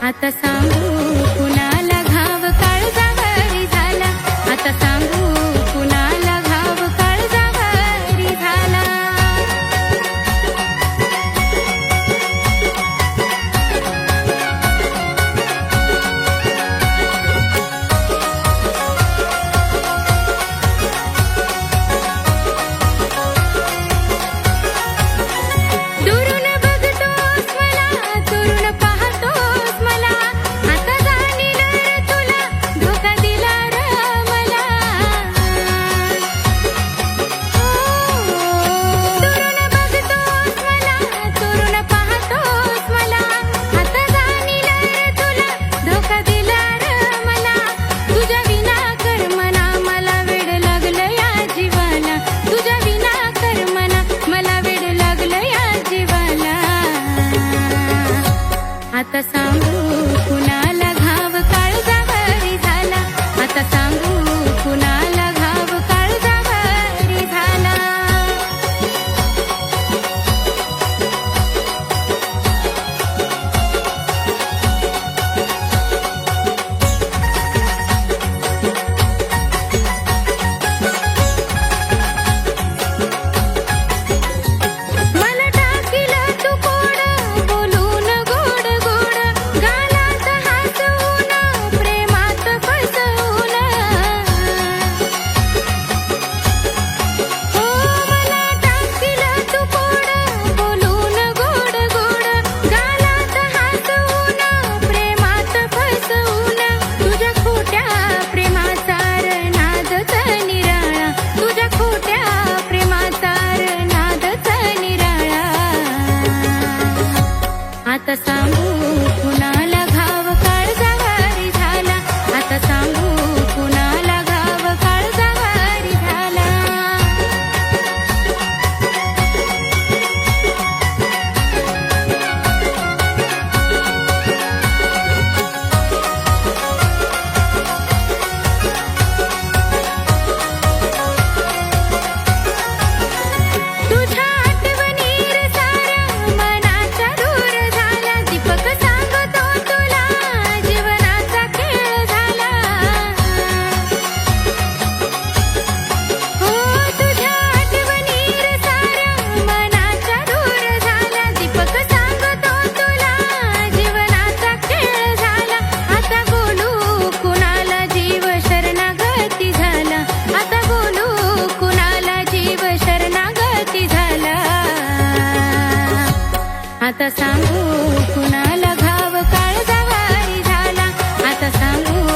आता सांगू कुणाला घाव काळजावरी झाला, आता सांगू कुणाला घाव काळजावरी झाला. दुरून बघतोस मला, दुरून पाहतोस मला, आता जाणील रे तुला धोका दिला रे मला. दुरून बघतोस मला, दुरून पाहतोस मला, आता जाणील रे तुला धोका दिला रे मला. तुझ्या विना कर्मना मला वेड लागलं या जीवाला, तुझ्या विना कर्मना मला वेड लागलं या जीवाला. आता सांगू कुणाला घाव काळजावरी झाला, आता सांगू कुणाला घाव काळजावरी झाला. मला टाकीलं तू कोड बोलून गोड गोड, गालात हसवून प्रेमात फसवून. हो मला टाकीलं तू कोड बोलून गोड गोड, गालात हसवून प्रेमात फसवून. तुझ्या खोट्या प्रेमाचा नादच निराळा, तुझ्या खोट्या प्रेमाचा नादच निराळा. आता सांगू कुणाला घाव काळजावरी झाला, आता सांगू कुणाला घाव काळजावरी झाला. तुझ्या आठवणीर साऱ्या मनाच्या दूर झाल्या, दीपक सांगतो तुला जीवनाचा खेळ झाला. हो तुझ्या आठवणीर साऱ्या मनाच्या दूर झाल्या, दीपक सांगतो तुला जीवनाचा खेळ झाला. आता बोलू कुणाला जीव शरणागती झाला, आता बोलू कुणाला जीव शरणागती झाला. आता सांगू कुणाला घाव काळजावरी झाला, आता सांगू